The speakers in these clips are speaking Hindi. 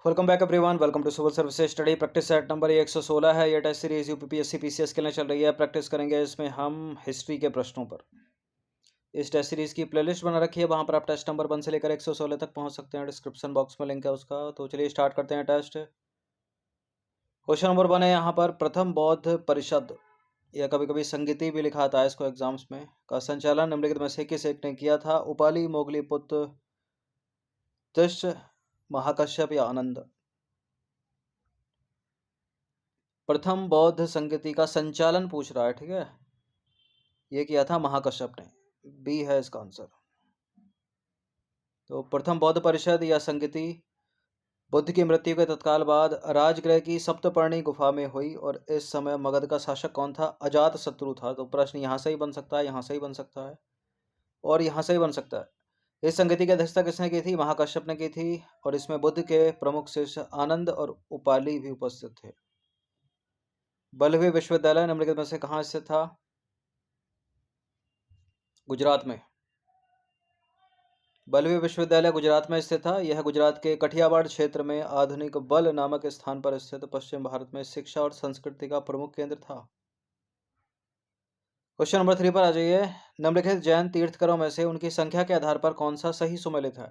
Welcome back everyone. Welcome to civil services study practice set number 116 है। ये टेस्ट सीरीज यूपीपीएससी पीसीएस के लिए चल रही है। प्रैक्टिस करेंगे इसमें हम हिस्ट्री के प्रश्नों पर। इस टेस्ट सीरीज की प्लेलिस्ट बना रखी है, वहां पर आप टेस्ट नंबर 1 से लेकर 116 तक पहुंच सकते हैं। डिस्क्रिप्शन बॉक्स में लिंक है उसका। तो चलिए स्टार्ट करते हैं टेस्ट। क्वेश्चन नंबर 1 है यहाँ पर, प्रथम बौद्ध परिषद या कभी कभी संगीति भी लिखा आता है इसको एग्जाम्स में, का संचालन निम्नलिखित में से किस एक ने किया था? उपाली, मोगलीपुत्र, तिष्ठ, महाकश्यप या आनंद? प्रथम बौद्ध संगीति का संचालन पूछ रहा है, ठीक है। ये किया था महाकश्यप ने, बी है इसका आंसर। तो प्रथम बौद्ध परिषद या संगीति बुद्ध की मृत्यु के तत्काल बाद राजगृह की सप्तपर्णी गुफा में हुई, और इस समय मगध का शासक कौन था? अजात शत्रु था। तो प्रश्न यहाँ से ही बन सकता है, यहाँ से ही बन सकता है, और यहाँ से ही बन सकता है। इस संगीति की अध्यक्षता किसने की थी? महाकश्यप ने की थी, और इसमें बुद्ध के प्रमुख शिष्य आनंद और उपाली भी उपस्थित थे। बल्लभी विश्वविद्यालय निम्नलिखित में से कहाँ स्थित था? गुजरात में। बल्लभी विश्वविद्यालय गुजरात में स्थित था। यह गुजरात के कठियावाड़ क्षेत्र में आधुनिक बल नामक स्थान पर स्थित पश्चिम भारत में शिक्षा और संस्कृति का प्रमुख केंद्र था। क्वेश्चन नंबर 3 पर आ जाइए। निम्नलिखित जैन तीर्थकरों में से उनकी संख्या के आधार पर कौन सा सही सुमेलित है?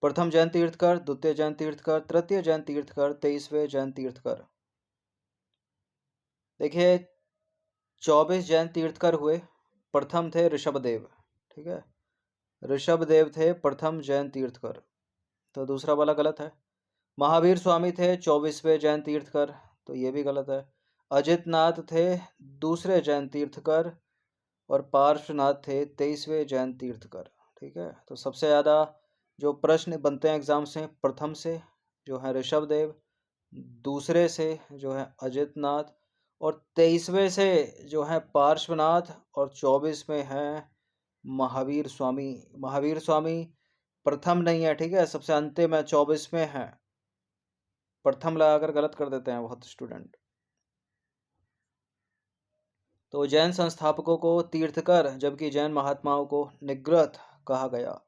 प्रथम जैन तीर्थकर, द्वितीय जैन तीर्थकर, तृतीय जैन तीर्थकर, 23वें जैन तीर्थकर। देखिए 24 जैन तीर्थकर हुए। प्रथम थे ऋषभदेव, ठीक है, ऋषभदेव थे प्रथम जैन तीर्थकर, तो दूसरा वाला गलत है। महावीर स्वामी थे 24वें जैन तीर्थकर, तो ये भी गलत है। अजितनाथ थे दूसरे जैन तीर्थकर, और पार्श्वनाथ थे 23वें जैन तीर्थकर, ठीक है। तो सबसे ज़्यादा जो प्रश्न बनते हैं एग्जाम से, प्रथम से जो है ऋषभदेव, दूसरे से जो है अजितनाथ, और 23वें से जो है पार्श्वनाथ, और 24वें है महावीर स्वामी। महावीर स्वामी प्रथम नहीं है, ठीक है, सबसे अंतिम है, 24वें है। प्रथम लगाकर गलत कर देते हैं बहुत स्टूडेंट। तो जैन संस्थापकों को तीर्थकर, जबकि जैन महात्माओं को निग्रथ कहा गया।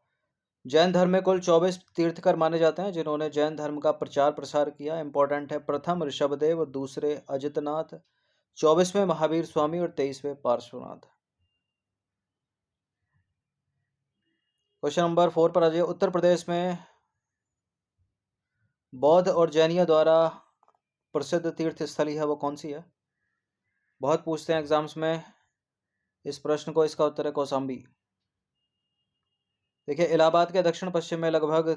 जैन धर्म में कुल 24 तीर्थकर माने जाते हैं जिन्होंने जैन धर्म का प्रचार प्रसार किया। इंपॉर्टेंट है, प्रथम ऋषभदेव, दूसरे अजितनाथ, 24वें महावीर स्वामी, और 23वें पार्श्वनाथ। क्वेश्चन नंबर 4 पर आ जाइए। उत्तर प्रदेश में बौद्ध और जैनियों द्वारा प्रसिद्ध तीर्थ स्थली है, वो कौन सी है? बहुत पूछते हैं एग्जाम्स में इस प्रश्न को। इसका उत्तर है कौशाम्बी। देखिए इलाहाबाद के दक्षिण पश्चिम में लगभग,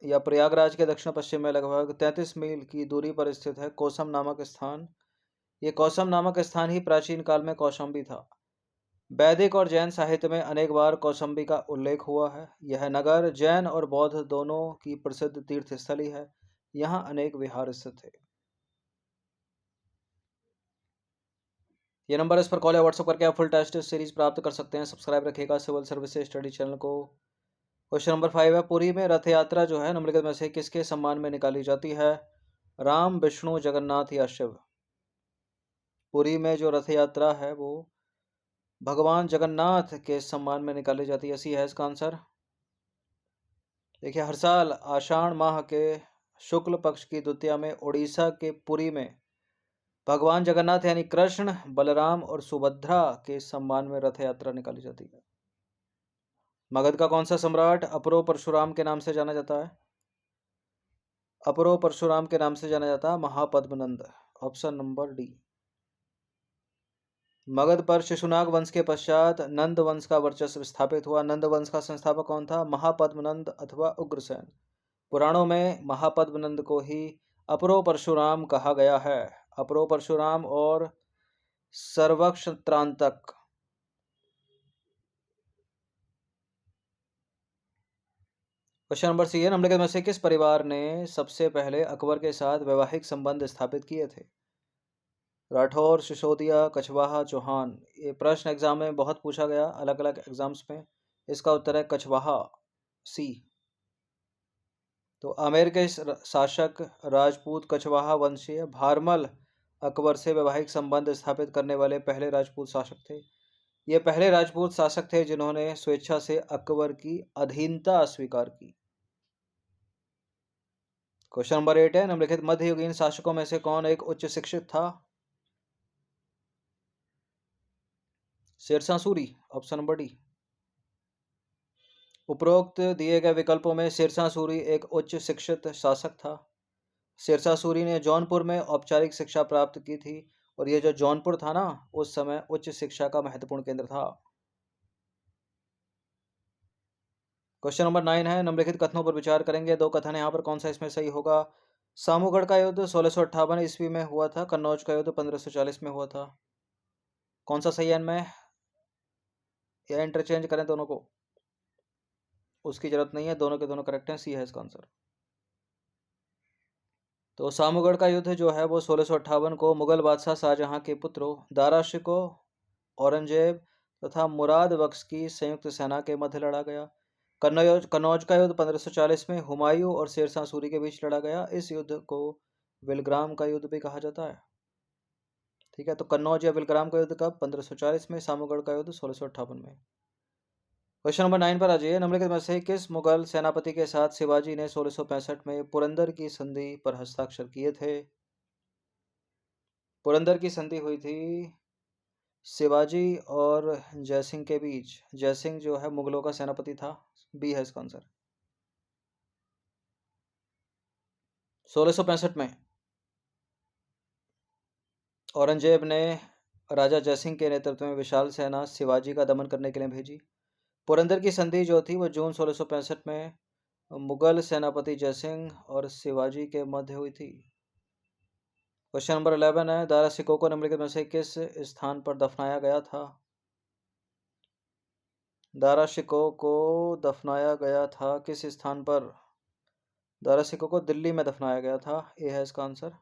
या प्रयागराज के दक्षिण पश्चिम में लगभग 33 मील की दूरी पर स्थित है कौसम नामक स्थान। ये कौसम नामक स्थान ही प्राचीन काल में कौशाम्बी था। वैदिक और जैन साहित्य में अनेक बार कौशाम्बी का उल्लेख हुआ है। यह नगर जैन और बौद्ध दोनों की प्रसिद्ध तीर्थ स्थली है। यहाँ अनेक विहार स्थित थे। ये नंबर इस पर कॉल या व्हाट्सएप करके आप फुल टेस्ट सीरीज प्राप्त कर सकते हैं। सब्सक्राइब रखिएगा सिविल सर्विसेज स्टडी चैनल को। क्वेश्चन नंबर 5 है, पुरी में रथ यात्रा जो है निम्नलिखित में से किसके सम्मान में निकाली जाती है? राम, विष्णु, जगन्नाथ या शिव? पुरी में जो रथ यात्रा है वो भगवान जगन्नाथ के सम्मान में निकाली जाती है, ऐसी है इसका आंसर। देखिए हर साल आषाढ़ माह के शुक्ल पक्ष की द्वितीया में उड़ीसा के पुरी में भगवान जगन्नाथ यानी कृष्ण, बलराम और सुभद्रा के सम्मान में रथ यात्रा निकाली जाती है। मगध का कौन सा सम्राट अपरो परशुराम के नाम से जाना जाता है? अपरो परशुराम के नाम से जाना जाता है Mahapadmananda. Option number D. Magadha पर शिशुनाग वंश के पश्चात नंद वंश का वर्चस्व स्थापित हुआ। नंद वंश का संस्थापक कौन था? महापद्मनंद अथवा उग्रसेन। पुराणों में महापद्मनंद को ही अपरो परशुराम कहा गया है। अपरो परशुराम और सर्वक्षत्रांतक। क्वेश्चन नंबर सी है, निम्नलिखित में से किस परिवार ने सबसे पहले अकबर के साथ वैवाहिक संबंध स्थापित किए थे? राठौर, सिसोदिया, कछवाहा, चौहान। ये प्रश्न एग्जाम में बहुत पूछा गया अलग अलग एग्जाम्स में। इसका उत्तर है कछवाहा, सी। तो आमेर के शासक राजपूत कछवाहा वंशीय भारमल अकबर से वैवाहिक संबंध स्थापित करने वाले पहले राजपूत शासक थे। ये पहले राजपूत शासक थे जिन्होंने स्वेच्छा से अकबर की अधीनता स्वीकार की। क्वेश्चन नंबर 8 है, निम्नलिखित मध्ययुगीन शासकों में से कौन एक उच्च शिक्षित था? Sher Shah Suri, option number D. उपरोक्त दिए गए विकल्पों में शेरशाह सूरी एक उच्च शिक्षित शासक था। शेरशाह सूरी ने जौनपुर में औपचारिक शिक्षा प्राप्त की थी, और ये जो जौनपुर था ना, उस समय उच्च शिक्षा का महत्वपूर्ण केंद्र था। क्वेश्चन नंबर 9 है, निम्नलिखित कथनों पर विचार करेंगे। दो कथन है यहाँ पर, कौन सा इसमें सही होगा? सामूगढ़ का युद्ध 1658 ईस्वी में हुआ था, कन्नौज का युद्ध 1540 में हुआ था। कौन सा सही है इनमें, या इंटरचेंज करें दोनों को? उसकी जरूरत नहीं है, दोनों के दोनों करेक्ट हैं, सी है इसका आंसर। तो सामूगढ़ का युद्ध जो है वो 1658 को मुगल बादशाह शाहजहां के पुत्रों दारा शिकोह, औरंगजेब तथा मुराद बख्श की संयुक्त सेना के मध्य लड़ा गया। कन्नौज का युद्ध 1540 में हुमायूं और शेरशाह सूरी के बीच लड़ा गया। इस युद्ध को विलग्राम का युद्ध भी कहा जाता है। ठीक है, तो कन्नौज या विलग्राम का युद्ध कब? 1540 में। सामूगढ़ का युद्ध 1658 में। क्वेश्चन नंबर 9 पर आ जाइए। निम्नलिखित में से किस मुगल सेनापति के साथ शिवाजी ने 1665 में पुरंदर की संधि पर हस्ताक्षर किए थे? पुरंदर की संधि हुई थी शिवाजी और जयसिंह के बीच। जयसिंह जो है मुगलों का सेनापति था, बी है इसका आंसर। 1665 में औरंगजेब ने राजा जयसिंह के नेतृत्व में विशाल सेना शिवाजी का दमन करने के लिए भेजी। पुरंदर की संधि जो थी वो जून 1665 में मुगल सेनापति जयसिंह और शिवाजी के मध्य हुई थी। क्वेश्चन नंबर 11 है, दारा सिकोह को निम्नलिखित में से किस स्थान पर दफनाया गया था? दारा शिकोह को दफनाया गया था किस स्थान पर? दारा सिकोह को दिल्ली में दफनाया गया था, ये है इसका आंसर।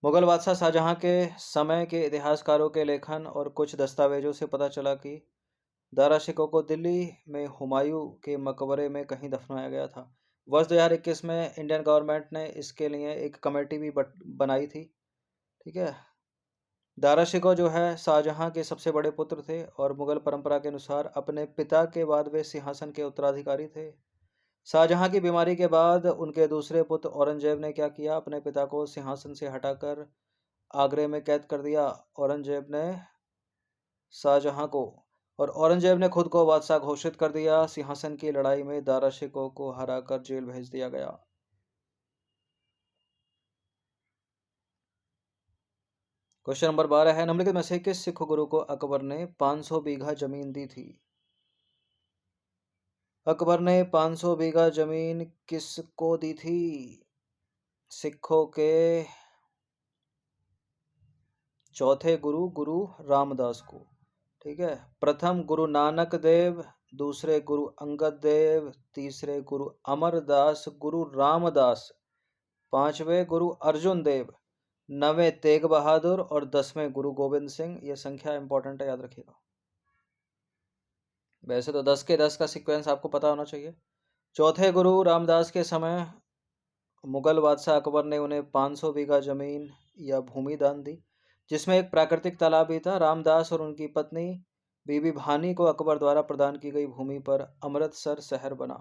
मुगल बादशाह शाहजहां के समय के इतिहासकारों के लेखन और कुछ दस्तावेजों से पता चला कि दारा शिकोह को दिल्ली में हुमायूं के मकबरे में कहीं दफनाया गया था। वर्ष 2021 में इंडियन गवर्नमेंट ने इसके लिए एक कमेटी भी बनाई थी। ठीक है, दारा शिकोह जो है शाहजहां के सबसे बड़े पुत्र थे, और मुगल परंपरा के अनुसार अपने पिता के बाद वे सिंहासन के उत्तराधिकारी थे। शाहजहां की बीमारी के बाद उनके दूसरे पुत्र औरंगजेब ने क्या किया? अपने पिता को सिंहासन से हटाकर आगरे में कैद कर दिया। औरंगजेब ने शाहजहां को और औरंगजेब ने खुद को बादशाह घोषित कर दिया। सिंहासन की लड़ाई में दारा शिकोह को हराकर जेल भेज दिया गया। क्वेश्चन नंबर 12 है, निम्नलिखित में से किस सिख गुरु को अकबर ने 500 बीघा जमीन दी थी? अकबर ने 500 बीघा जमीन किसको दी थी? सिखों के चौथे गुरु गुरु रामदास को। ठीक है, प्रथम गुरु नानक देव, दूसरे गुरु अंगद देव, तीसरे गुरु अमरदास गुरु रामदास, पांचवें गुरु अर्जुन देव, नवें तेग बहादुर और 10वें गुरु गोविंद सिंह। ये संख्या इंपॉर्टेंट है, याद रखिएगा। वैसे तो 10 के 10 का सीक्वेंस आपको पता होना चाहिए। चौथे गुरु रामदास के समय मुगल बादशाह अकबर ने उन्हें 500 बीघा जमीन या भूमि दान दी, जिसमें एक प्राकृतिक तालाब भी था। रामदास और उनकी पत्नी बीबी भानी को अकबर द्वारा प्रदान की गई भूमि पर अमृतसर शहर बना।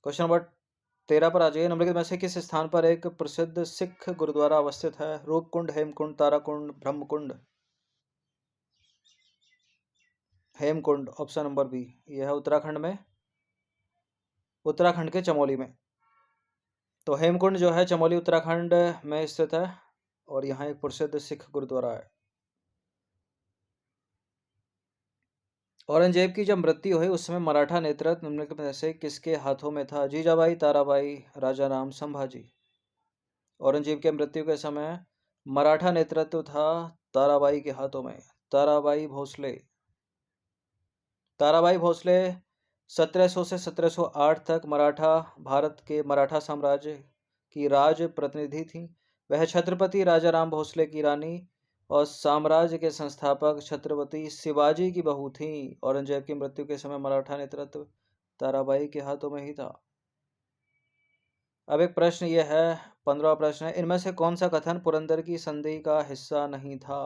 क्वेश्चन नंबर 13 पर आ जाइए। निम्नलिखित में से किस स्थान पर एक प्रसिद्ध सिख गुरुद्वारा अवस्थित है? Roopkund, Hemkund, Tarakund, Brahmakund. Hemkund, option number B. यह है उत्तराखंड में, उत्तराखंड के चमोली में। तो हेमकुंड जो है चमोली उत्तराखंड में स्थित है, और यहाँ एक प्रसिद्ध सिख गुरुद्वारा है। औरंगजेब की जब मृत्यु हुई उस समय मराठा नेतृत्व निम्नलिखित में से किसके हाथों में था? जीजाबाई, ताराबाई, राजा राम, संभाजी। औरंगजेब के मृत्यु के समय मराठा नेतृत्व था ताराबाई के हाथों में। ताराबाई भोसले। ताराबाई भोसले 1700 से 1708 तक मराठा भारत के मराठा साम्राज्य की राज प्रतिनिधि थी। वह छत्रपति राजा राम भोसले की रानी और साम्राज्य के संस्थापक छत्रपति शिवाजी की बहू थी। औरंगजेब की मृत्यु के समय मराठा नेतृत्व ताराबाई के हाथों में ही था। अब एक प्रश्न यह है, 15वां प्रश्न है, इनमें से कौन सा कथन पुरंदर की संधि का हिस्सा नहीं था?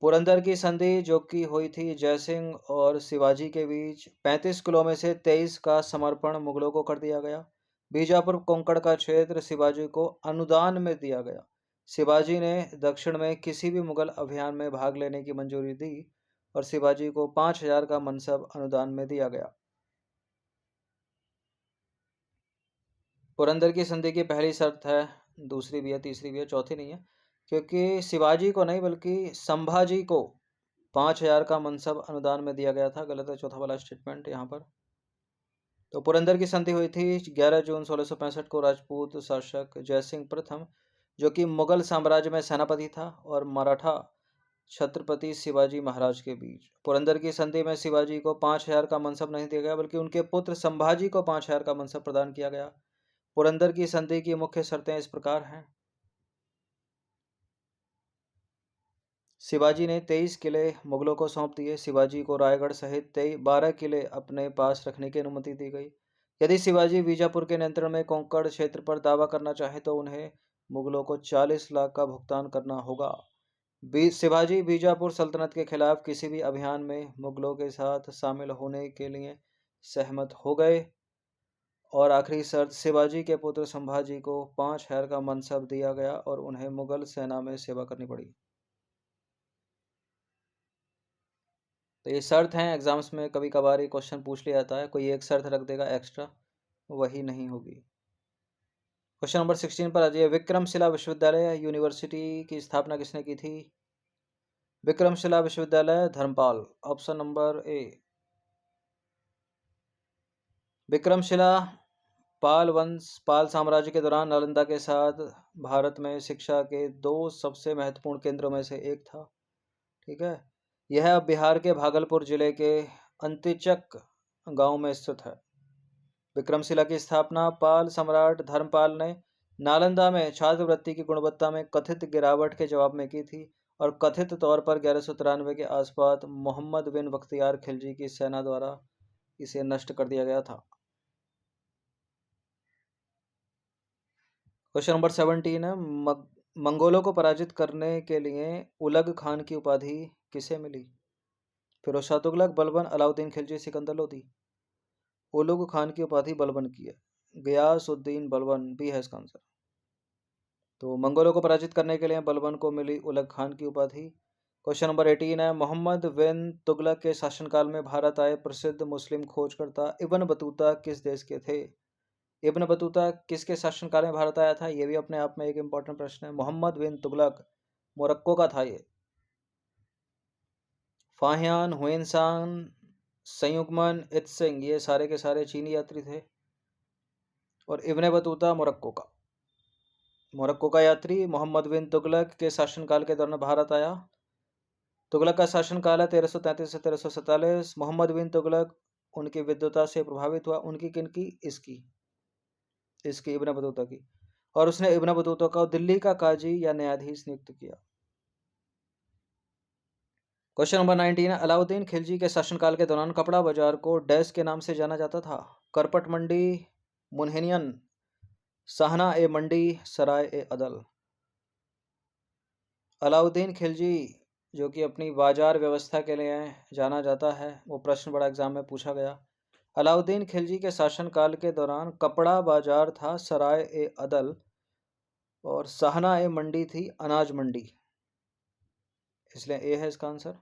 पुरंदर की संधि जो कि हुई थी जयसिंह और शिवाजी के बीच, 35 किलो में से 23 का समर्पण मुगलों को कर दिया गया। बीजापुर कोंकण का क्षेत्र शिवाजी को अनुदान में दिया गया। शिवाजी ने दक्षिण में किसी भी मुगल अभियान में भाग लेने की मंजूरी दी और शिवाजी को 5,000 का मनसब अनुदान में दिया गया। पुरंदर की संधि की पहली शर्त है, दूसरी भी है, तीसरी भी है, चौथी नहीं है, क्योंकि शिवाजी को नहीं बल्कि संभाजी को 5,000 का मनसब अनुदान में दिया गया था। गलत है चौथा वाला स्टेटमेंट यहाँ पर। तो पुरंदर की संधि हुई थी 11 जून 1665 को राजपूत शासक जयसिंह प्रथम, जो कि मुगल साम्राज्य में सेनापति था, और मराठा छत्रपति शिवाजी महाराज के बीच। पुरंदर की संधि में शिवाजी को 5,000 का मनसब नहीं दिया गया बल्कि उनके पुत्र संभाजी को 5,000 का मनसब प्रदान किया गया। पुरंदर की संधि की मुख्य शर्तें इस प्रकार हैं। शिवाजी ने 23 किले मुगलों को सौंप दिए। शिवाजी को रायगढ़ सहित 12 किले अपने पास रखने की अनुमति दी गई। यदि शिवाजी बीजापुर के नियंत्रण में कोंकण क्षेत्र पर दावा करना चाहे तो उन्हें मुगलों को 40 लाख का भुगतान करना होगा। शिवाजी बीजापुर सल्तनत के खिलाफ किसी भी अभियान में मुगलों के साथ शामिल होने के लिए सहमत हो गए। और आखिरी शर्त, शिवाजी के पुत्र संभाजी को 5,000 का मनसब दिया गया और उन्हें मुगल सेना में सेवा करनी पड़ी। तो ये शर्त हैं, एग्जाम्स में कभी कभार ये क्वेश्चन पूछ लिया जाता है, कोई एक शर्त रख देगा एक्स्ट्रा, वही नहीं होगी। क्वेश्चन नंबर 16 पर आ जाइए। विक्रमशिला विश्वविद्यालय यूनिवर्सिटी की स्थापना किसने की थी? विक्रमशिला विश्वविद्यालय Dharmapal, option number A. Vikramshila Pala वंश, पाल साम्राज्य के दौरान नालंदा के साथ भारत में शिक्षा के 2 सबसे महत्वपूर्ण केंद्रों में से एक था। ठीक है, यह अब बिहार के भागलपुर जिले के अंतिचक गांव में स्थित है। विक्रमशिला की स्थापना पाल सम्राट धर्मपाल ने नालंदा में छात्रवृत्ति की गुणवत्ता में कथित गिरावट के जवाब में की थी और कथित तौर पर 1193 के आसपास मोहम्मद बिन बख्तियार खिलजी की सेना द्वारा इसे नष्ट कर दिया गया था। क्वेश्चन नंबर 17 है, मंगोलों को पराजित करने के लिए उलग खान की उपाधि किसे मिली? फिरोज शाह तुगलक, बलबन, अलाउद्दीन खिलजी, सिकंदर लोदी। उलग खान की उपाधि बलबन की है, गयासुद्दीन बलबन भी है इसका आंसर। तो मंगोलों को पराजित करने के लिए बलबन को मिली उलग खान की उपाधि। क्वेश्चन नंबर 18 है, मोहम्मद बिन तुगलक के शासनकाल में भारत आए प्रसिद्ध मुस्लिम खोजकर्ता इब्न बतूता किस देश के थे? इब्न बतूता किसके शासनकाल में भारत आया था? ये भी अपने आप में एक इंपॉर्टेंट प्रश्न है। मोहम्मद बिन तुगलक मोरक्को का था ये। फाहियान, हुएनसांग, संयुगमन, इत्सिंग ये सारे के सारे चीनी यात्री थे और इब्न बतूता मोरक्को का यात्री मोहम्मद बिन तुगलक के शासनकाल के दौरान भारत आया। तुगलक का शासनकाल है 1333 से 1347। मोहम्मद बिन तुगलक उनकी विद्वता से प्रभावित हुआ। उनकी किनकी? इसकी इब्न बतूता की। और उसने इब्न बतूता को दिल्ली का काजी या न्यायाधीश नियुक्त किया। क्वेश्चन नंबर 19 है, अलाउद्दीन खिलजी के शासनकाल के दौरान कपड़ा बाजार को डैश के नाम से जाना जाता था? करपट मंडी, मुन्हेनियन, सहना ए मंडी, सराय ए अदल। अलाउद्दीन खिलजी जो कि अपनी बाजार व्यवस्था के लिए जाना जाता है, वो प्रश्न बड़ा एग्जाम में पूछा गया। अलाउद्दीन खिलजी के शासनकाल के दौरान कपड़ा बाजार था सराय ए अदल और सहना ए मंडी थी अनाज मंडी, इसलिए ए है इसका आंसर।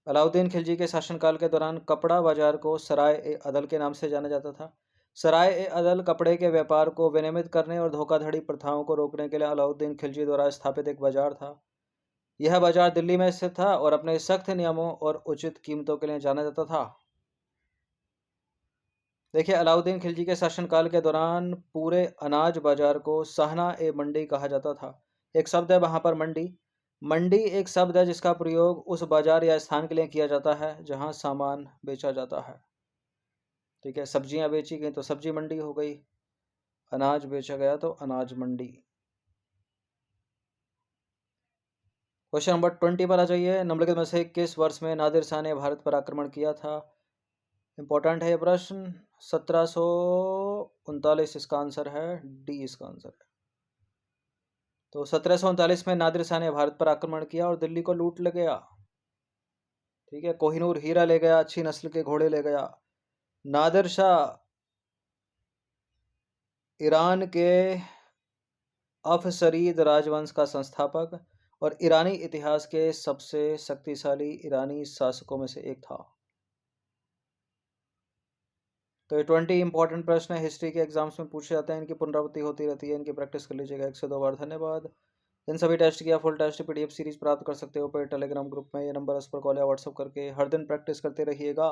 अलाउद्दीन खिलजी के शासनकाल के दौरान कपड़ा बाजार को सराय ए अदल के नाम से जाना जाता था। सराय ए अदल कपड़े के व्यापार को विनियमित करने और धोखाधड़ी प्रथाओं को रोकने के लिए अलाउद्दीन खिलजी द्वारा स्थापित एक बाजार था। यह बाजार दिल्ली में स्थित था और अपने सख्त नियमों और उचित कीमतों के लिए जाना जाता था। देखिए, अलाउद्दीन खिलजी के शासनकाल के दौरान पूरे अनाज बाजार को सहना ए मंडी कहा जाता था। एक शब्द है वहां पर मंडी। मंडी एक शब्द है जिसका प्रयोग उस बाजार या स्थान के लिए किया जाता है जहां सामान बेचा जाता है। ठीक है, सब्जियां बेची गई तो सब्जी मंडी हो गई, अनाज बेचा गया तो अनाज मंडी। क्वेश्चन नंबर 20 पर आ जाइए। निम्नलिखित में से किस वर्ष में नादिर शाह ने भारत पर आक्रमण किया था? इंपॉर्टेंट है ये प्रश्न। 1739 इसका आंसर है, डी इसका आंसर है। तो 1739 में नादिर शाह ने भारत पर आक्रमण किया और दिल्ली को लूट ले गया। ठीक है, कोहिनूर हीरा ले गया, अच्छी नस्ल के घोड़े ले गया। नादिर शाह ईरान के अफसरीद राजवंश का संस्थापक और ईरानी इतिहास के सबसे शक्तिशाली ईरानी शासकों में से एक था। तो ये 20 इंपॉर्टेंट प्रश्न है, हिस्ट्री के एग्जाम्स में पूछे जाते हैं, इनकी पुनरावृत्ति होती रहती है, इनकी प्रैक्टिस कर लीजिएगा 1 से 2 बार। धन्यवाद। इन सभी टेस्ट की आप फुल टेस्ट पीडीएफ सीरीज प्राप्त कर सकते हो पेड टेलीग्राम ग्रुप में। ये नंबर, उस पर कॉल या व्हाट्सअप करके हर दिन प्रैक्टिस करते रहिएगा।